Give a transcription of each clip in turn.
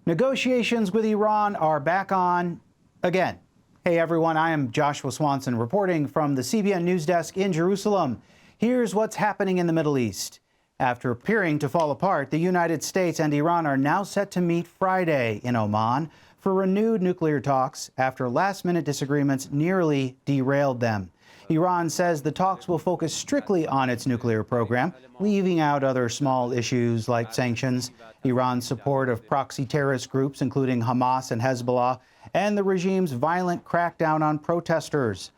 Negotiations with Iran are back on again. Hey everyone, I am Joshua Swanson reporting from the CBN News Desk in Jerusalem. Here's what's happening in the Middle East. After appearing to fall apart, the United States and Iran are now set to meet Friday in Oman for renewed nuclear talks after last-minute disagreements nearly derailed them. Iran says the talks will focus strictly on its nuclear program, leaving out other small issues like sanctions, Iran's support of proxy terrorist groups, including Hamas and Hezbollah, and the regime's violent crackdown on protesters.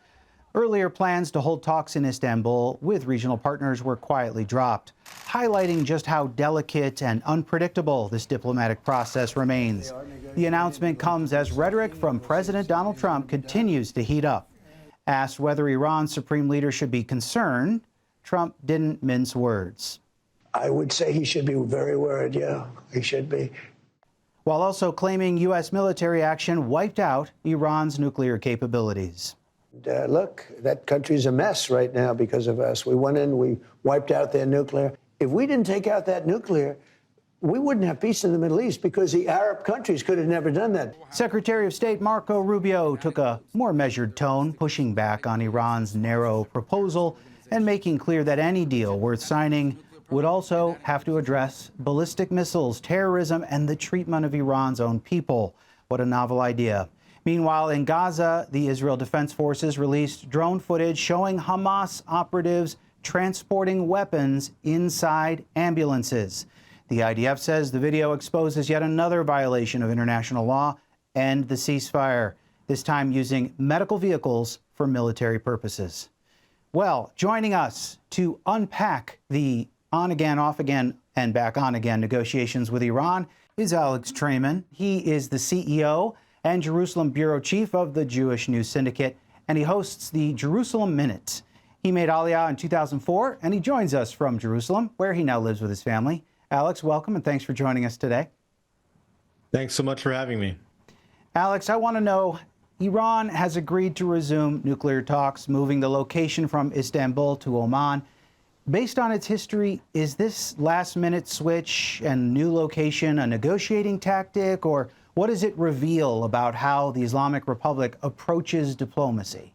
Earlier plans to hold talks in Istanbul with regional partners were quietly dropped, highlighting just how delicate and unpredictable this diplomatic process remains. The announcement comes as rhetoric from President Donald Trump continues to heat up. Asked whether Iran's supreme leader should be concerned, Trump didn't mince words. I would say he should be very worried, yeah, he should be. While also claiming U.S. military action wiped out Iran's nuclear capabilities. Look, that country's a mess right now because of us. We went in, we wiped out their nuclear. If we didn't take out that nuclear, we wouldn't have peace in the Middle East because the Arab countries could have never done that. Secretary of State Marco Rubio took a more measured tone, pushing back on Iran's narrow proposal and making clear that any deal worth signing would also have to address ballistic missiles, terrorism, and the treatment of Iran's own people. What a novel idea. Meanwhile, in Gaza, the Israel Defense Forces released drone footage showing Hamas operatives transporting weapons inside ambulances. The IDF says the video exposes yet another violation of international law and the ceasefire, this time using medical vehicles for military purposes. Well, joining us to unpack the on-again, off-again, and back-on-again negotiations with Iran is Alex Traiman. He is the CEO and Jerusalem bureau chief of the Jewish News Syndicate, and he hosts the Jerusalem Minute. He made Aliyah in 2004, and he joins us from Jerusalem, where he now lives with his family. Alex, welcome, and thanks for joining us today. Thanks so much for having me. Alex, I want to know, Iran has agreed to resume nuclear talks, moving the location from Istanbul to Oman. Based on its history, is this last-minute switch and new location a negotiating tactic, or what does it reveal about how the Islamic Republic approaches diplomacy?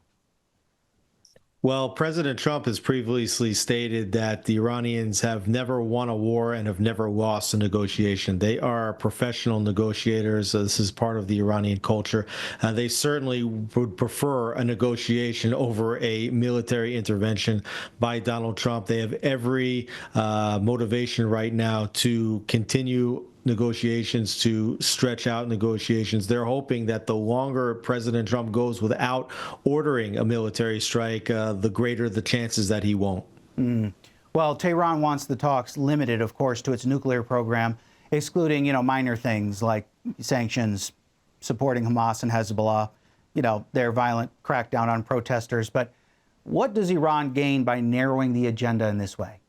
Well, President Trump has previously stated that the Iranians have never won a war and have never lost a negotiation. They are professional negotiators. This is part of the Iranian culture. They certainly would prefer a negotiation over a military intervention by Donald Trump. They have every motivation right now to continue negotiations, to stretch out negotiations. They're hoping that the longer President Trump goes without ordering a military strike, the greater the chances that he won't. Well, Tehran wants the talks limited, of course, to its nuclear program, excluding, minor things like sanctions, supporting Hamas and Hezbollah, their violent crackdown on protesters. But what does Iran gain by narrowing the agenda in this way?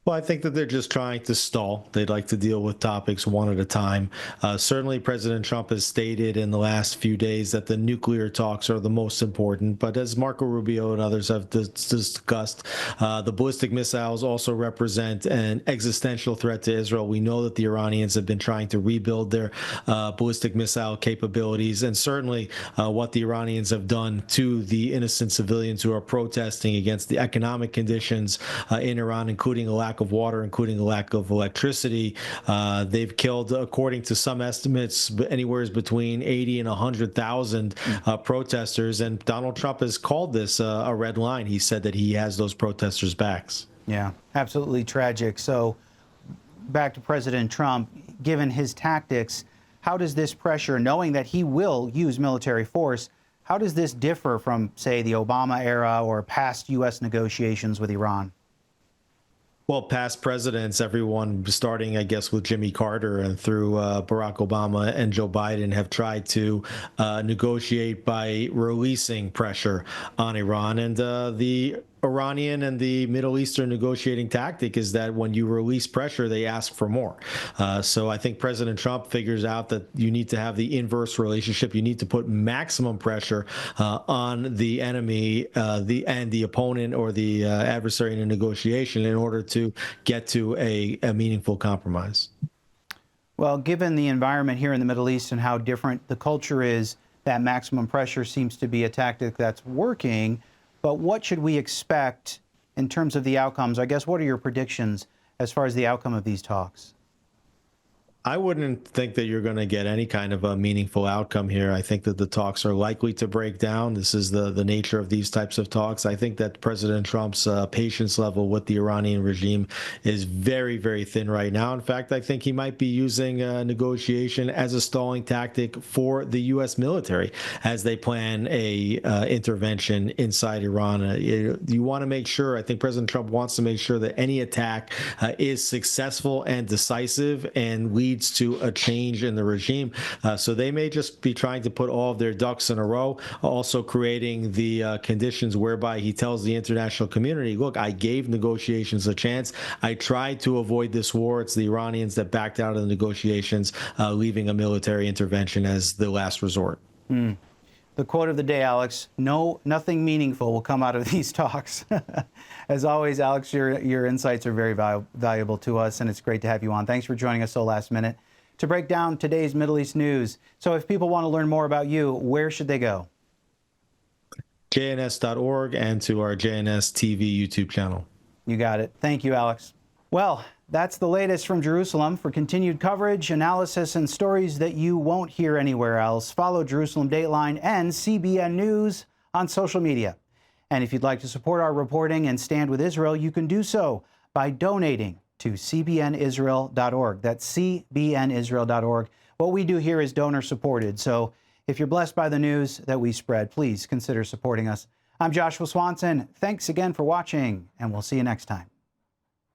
Well, I think that they're just trying to stall. They'd like to deal with topics one at a time. Certainly, President Trump has stated in the last few days that the nuclear talks are the most important. But as Marco Rubio and others have discussed, the ballistic missiles also represent an existential threat to Israel. We know that the Iranians have been trying to rebuild their ballistic missile capabilities. And certainly what the Iranians have done to the innocent civilians who are protesting against the economic conditions in Iran, including a lack of water, including a lack of electricity. They've killed, according to some estimates, anywhere between 80 and 100,000 protesters. And Donald Trump has called this a red line. He said that he has those protesters' backs. Yeah, absolutely tragic. So back to President Trump, given his tactics, how does this pressure, knowing that he will use military force, how does this differ from, say, the Obama era or past U.S. negotiations with Iran? Well, past presidents, everyone starting, I guess, with Jimmy Carter and through Barack Obama and Joe Biden have tried to negotiate by releasing pressure on Iran. And the Iranian and the Middle Eastern negotiating tactic is that when you release pressure, they ask for more. So I think President Trump figures out that you need to have the inverse relationship. You need to put maximum pressure on the enemy and the opponent or the adversary in a negotiation in order to get to a meaningful compromise. Well, given the environment here in the Middle East and how different the culture is, that maximum pressure seems to be a tactic that's working. But what should we expect in terms of the outcomes? I guess, what are your predictions as far as the outcome of these talks? I wouldn't think that you're going to get any kind of a meaningful outcome here. I think that the talks are likely to break down. This is the nature of these types of talks. I think that President Trump's patience level with the Iranian regime is very, very thin right now. In fact, I think he might be using negotiation as a stalling tactic for the U.S. military as they plan a intervention inside Iran. You want to make sure, I think President Trump wants to make sure that any attack is successful and decisive and leads to a change in the regime. So they may just be trying to put all of their ducks in a row, also creating the conditions whereby he tells the international community, look, I gave negotiations a chance. I tried to avoid this war. It's the Iranians that backed out of the negotiations, leaving a military intervention as the last resort. The quote of the day, Alex: nothing meaningful will come out of these talks. As always, Alex, your insights are very valuable to us, and it's great to have you on. Thanks for joining us so last minute to break down today's Middle East news. So if people want to learn more about you, where should they go? JNS.org and to our JNS TV YouTube channel. You got it. Thank you, Alex. Well, that's the latest from Jerusalem. For continued coverage, analysis, and stories that you won't hear anywhere else, follow Jerusalem Dateline and CBN News on social media. And if you'd like to support our reporting and stand with Israel, you can do so by donating to cbnisrael.org. That's cbnisrael.org. What we do here is donor supported. So if you're blessed by the news that we spread, please consider supporting us. I'm Joshua Swanson. Thanks again for watching, and we'll see you next time.